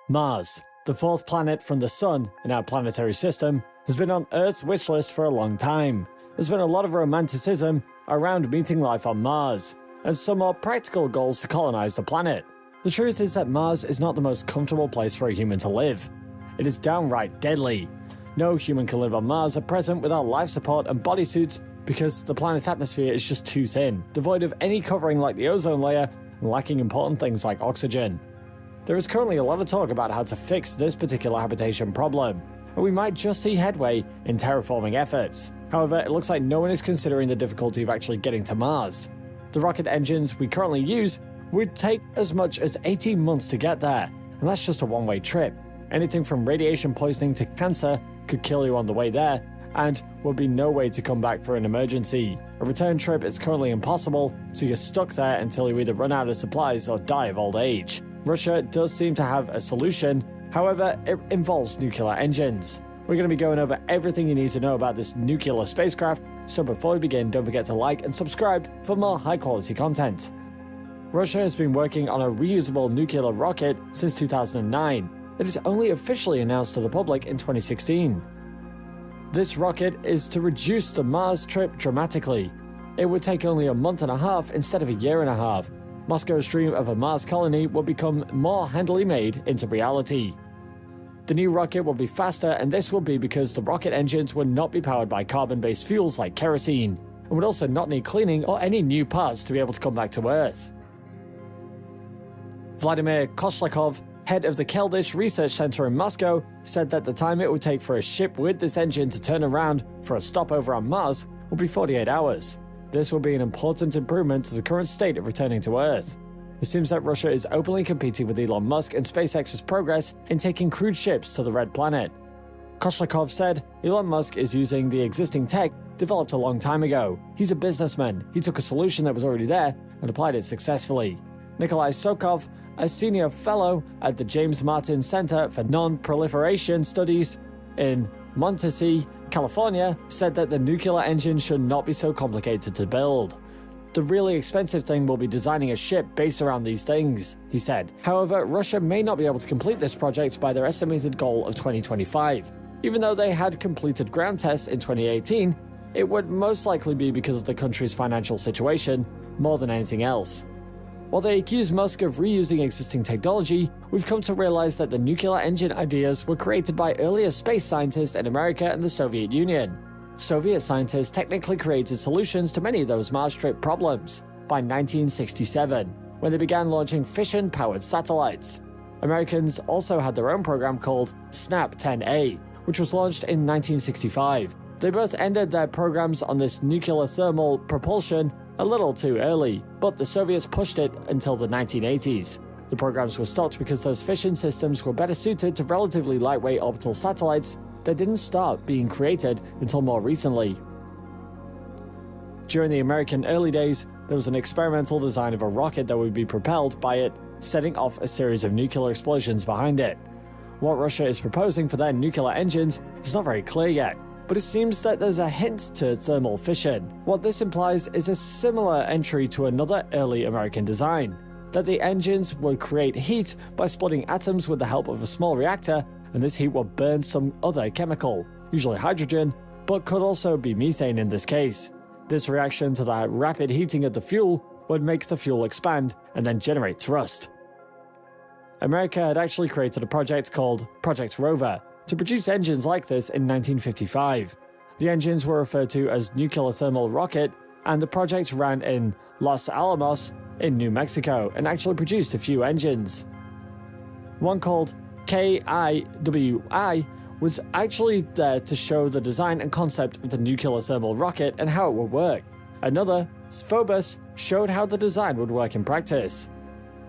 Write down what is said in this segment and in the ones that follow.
Mars, the fourth planet from the Sun in our planetary system, has been on Earth's wish list for a long time. There's been a lot of romanticism around meeting life on Mars, and some more practical goals to colonize the planet. The truth is that Mars is not the most comfortable place for a human to live. It is downright deadly. No human can live on Mars at present without life support and bodysuits because the planet's atmosphere is just too thin, devoid of any covering like the ozone layer, and lacking important things like oxygen. There is currently a lot of talk about how to fix this particular habitation problem, and we might just see headway in terraforming efforts. However, it looks like no one is considering the difficulty of actually getting to Mars. The rocket engines we currently use would take as much as 18 months to get there, and that's just a one-way trip. Anything from radiation poisoning to cancer could kill you on the way there, and will be no way to come back for an emergency. A return trip is currently impossible, so you're stuck there until you either run out of supplies or die of old age. Russia does seem to have a solution, however, it involves nuclear engines. We're going to be going over everything you need to know about this nuclear spacecraft, so before we begin, don't forget to like and subscribe for more high-quality content. Russia has been working on a reusable nuclear rocket since 2009. It is only officially announced to the public in 2016. This rocket is to reduce the Mars trip dramatically. It would take only a month and a half instead of a year and a half. Moscow's dream of a Mars colony will become more handily made into reality. The new rocket will be faster, and this will be because the rocket engines would not be powered by carbon-based fuels like kerosene, and would also not need cleaning or any new parts to be able to come back to Earth. Vladimir Kozhlakov, head of the Keldysh Research Center in Moscow, said that the time it would take for a ship with this engine to turn around for a stopover on Mars will be 48 hours. This will be an important improvement to the current state of returning to Earth. It seems that Russia is openly competing with Elon Musk and SpaceX's progress in taking crewed ships to the Red Planet. Kozhlakov said Elon Musk is using the existing tech developed a long time ago. He's a businessman. He took a solution that was already there and applied it successfully. Nikolai Sokov, a senior fellow at the James Martin Center for Non-Proliferation Studies in Montecito, California, said that the nuclear engine should not be so complicated to build. The really expensive thing will be designing a ship based around these things, he said. However, Russia may not be able to complete this project by their estimated goal of 2025. Even though they had completed ground tests in 2018, it would most likely be because of the country's financial situation more than anything else. While they accuse Musk of reusing existing technology, we've come to realize that the nuclear engine ideas were created by earlier space scientists in America and the Soviet Union. Soviet scientists technically created solutions to many of those Mars trip problems by 1967, when they began launching fission-powered satellites. Americans also had their own program called SNAP-10A, which was launched in 1965. They both ended their programs on this nuclear thermal propulsion a little too early, but the Soviets pushed it until the 1980s. The programs were stopped because those fission systems were better suited to relatively lightweight orbital satellites that didn't start being created until more recently. During the American early days, there was an experimental design of a rocket that would be propelled by it, setting off a series of nuclear explosions behind it. What Russia is proposing for their nuclear engines is not very clear yet, but it seems that there's a hint to thermal fission. What this implies is a similar entry to another early American design, that the engines would create heat by splitting atoms with the help of a small reactor, and this heat will burn some other chemical, usually hydrogen, but could also be methane in this case. This reaction to the rapid heating of the fuel would make the fuel expand and then generate thrust. America had actually created a project called Project Rover to produce engines like this in 1955. The engines were referred to as Nuclear Thermal Rocket, and the project ran in Los Alamos in New Mexico and actually produced a few engines. One called KIWI was actually there to show the design and concept of the nuclear thermal rocket and how it would work. Another, Phobos, showed how the design would work in practice.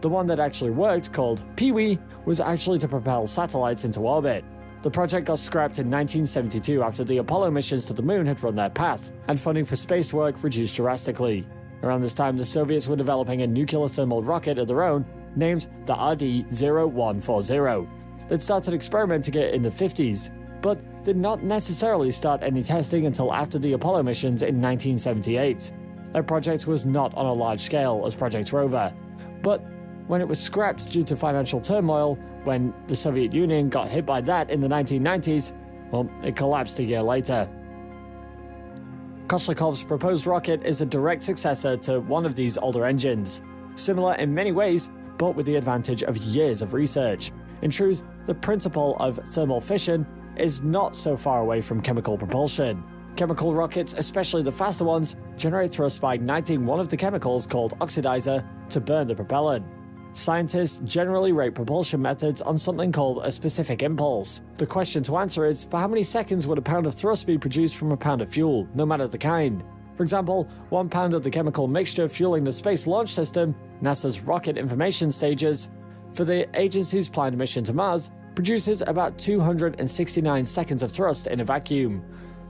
The one that actually worked, called Pee-wee, was actually to propel satellites into orbit. The project got scrapped in 1972 after the Apollo missions to the moon had run their path, and funding for space work reduced drastically. Around this time, the Soviets were developing a nuclear thermal rocket of their own, named the RD-0140. They'd started experimenting it in the 50s, but did not necessarily start any testing until after the Apollo missions in 1978. Their project was not on a large scale as Project Rover, but when it was scrapped due to financial turmoil, when the Soviet Union got hit by that in the 1990s, well, it collapsed a year later. Koshlikov's proposed rocket is a direct successor to one of these older engines, similar in many ways, but with the advantage of years of research. In truth, the principle of thermal fission is not so far away from chemical propulsion. Chemical rockets, especially the faster ones, generate thrust by igniting one of the chemicals called oxidizer to burn the propellant. Scientists generally rate propulsion methods on something called a specific impulse. The question to answer is, for how many seconds would a pound of thrust be produced from a pound of fuel, no matter the kind? For example, 1 pound of the chemical mixture fueling the Space Launch System, NASA's rocket information stages, for the agency's planned mission to Mars, produces about 269 seconds of thrust in a vacuum.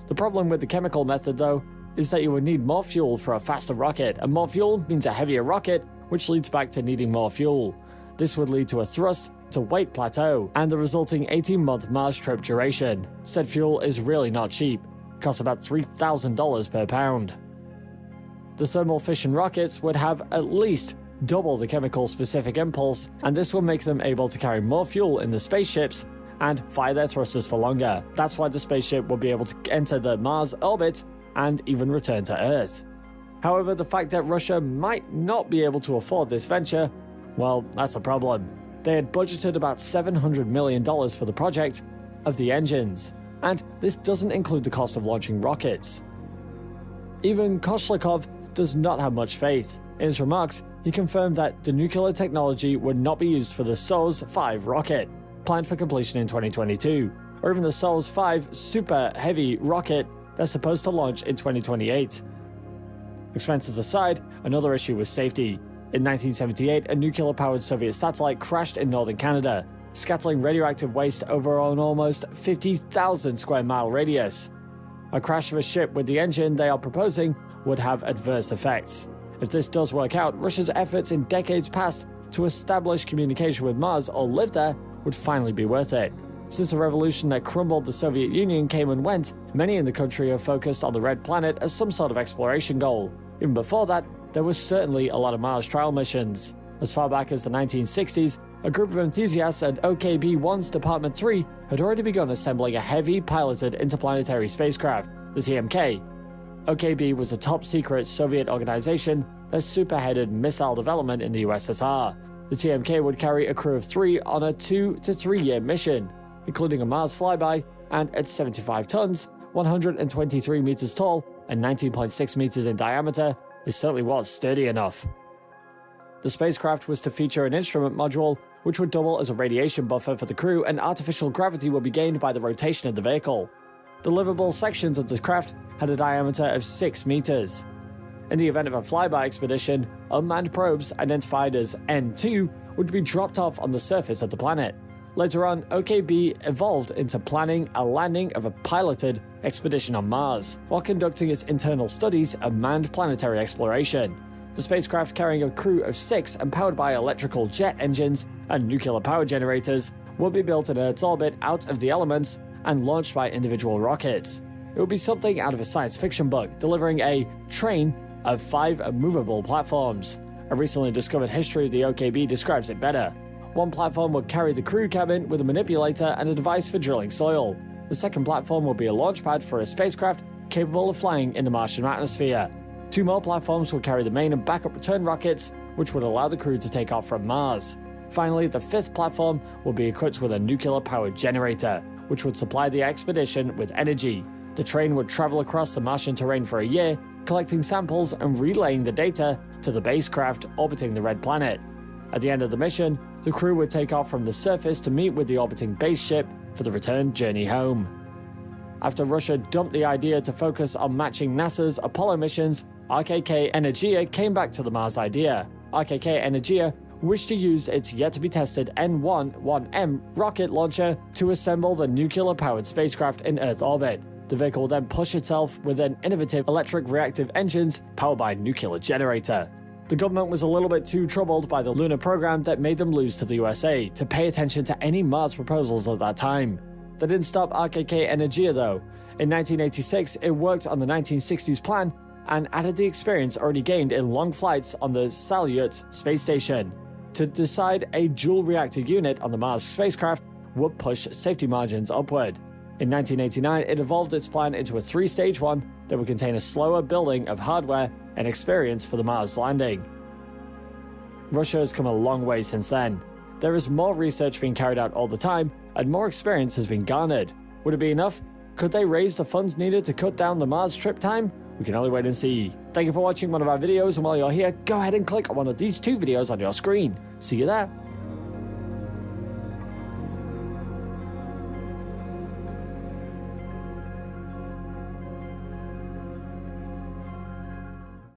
The problem with the chemical method, though, is that you would need more fuel for a faster rocket, and more fuel means a heavier rocket, which leads back to needing more fuel. This would lead to a thrust-to-weight plateau, and the resulting 18-month Mars trip duration. Said fuel is really not cheap. It costs about $3,000 per pound. The thermal fission rockets would have at least double the chemical-specific impulse, and this will make them able to carry more fuel in the spaceships and fire their thrusters for longer. That's why the spaceship will be able to enter the Mars orbit and even return to Earth. However, the fact that Russia might not be able to afford this venture, well, that's a problem. They had budgeted about $700 million for the project of the engines, and this doesn't include the cost of launching rockets. Even Koshlikov does not have much faith. In his remarks, he confirmed that the nuclear technology would not be used for the Soyuz 5 rocket, planned for completion in 2022, or even the Soyuz 5 Super Heavy rocket that's supposed to launch in 2028. Expenses aside, another issue was safety. In 1978, a nuclear-powered Soviet satellite crashed in northern Canada, scattering radioactive waste over an almost 50,000 square mile radius. A crash of a ship with the engine they are proposing would have adverse effects. If this does work out, Russia's efforts in decades past to establish communication with Mars or live there would finally be worth it. Since the revolution that crumbled the Soviet Union came and went, many in the country have focused on the Red Planet as some sort of exploration goal. Even before that, there was certainly a lot of Mars trial missions. As far back as the 1960s, a group of enthusiasts at OKB-1's Department 3 had already begun assembling a heavy piloted interplanetary spacecraft, the TMK. OKB was a top-secret Soviet organization that spearheaded missile development in the USSR. The TMK would carry a crew of 3 on a 2 to 3 year mission, including a Mars flyby, and at 75 tons, 123 meters tall, and 19.6 meters in diameter, it certainly was sturdy enough. The spacecraft was to feature an instrument module which would double as a radiation buffer for the crew, and artificial gravity would be gained by the rotation of the vehicle. The livable sections of the craft had a diameter of 6 meters. In the event of a flyby expedition, unmanned probes identified as N2 would be dropped off on the surface of the planet. Later on, OKB evolved into planning a landing of a piloted expedition on Mars, while conducting its internal studies of manned planetary exploration. The spacecraft, carrying a crew of 6 and powered by electrical jet engines and nuclear power generators, would be built in Earth's orbit out of the elements and launched by individual rockets. It would be something out of a science fiction book, delivering a train of 5 movable platforms. A recently discovered history of the OKB describes it better. One platform would carry the crew cabin with a manipulator and a device for drilling soil. The second platform would be a launch pad for a spacecraft capable of flying in the Martian atmosphere. 2 more platforms would carry the main and backup return rockets, which would allow the crew to take off from Mars. Finally, the 5th platform would be equipped with a nuclear-powered generator, which would supply the expedition with energy. The train would travel across the Martian terrain for a year, collecting samples and relaying the data to the spacecraft orbiting the Red Planet. At the end of the mission, the crew would take off from the surface to meet with the orbiting base ship for the return journey home. After Russia dumped the idea to focus on matching NASA's Apollo missions, RKK Energia came back to the Mars idea. RKK Energia wished to use its yet-to-be-tested N1-1M rocket launcher to assemble the nuclear-powered spacecraft in Earth's orbit. The vehicle will then push itself with an innovative electric reactive engines powered by a nuclear generator. The government was a little bit too troubled by the lunar program that made them lose to the USA to pay attention to any Mars proposals at that time. That didn't stop RKK Energia though. In 1986, it worked on the 1960s plan and added the experience already gained in long flights on the Salyut space station. to decide a dual reactor unit on the Mars spacecraft would push safety margins upward. In 1989, it evolved its plan into a 3-stage one that would contain a slower building of hardware and experience for the Mars landing. Russia has come a long way since then. There is more research being carried out all the time, and more experience has been garnered. Would it be enough? Could they raise the funds needed to cut down the Mars trip time? We can only wait and see. Thank you for watching one of our videos, and while you're here, go ahead and click on one of these 2 videos on your screen. See you there.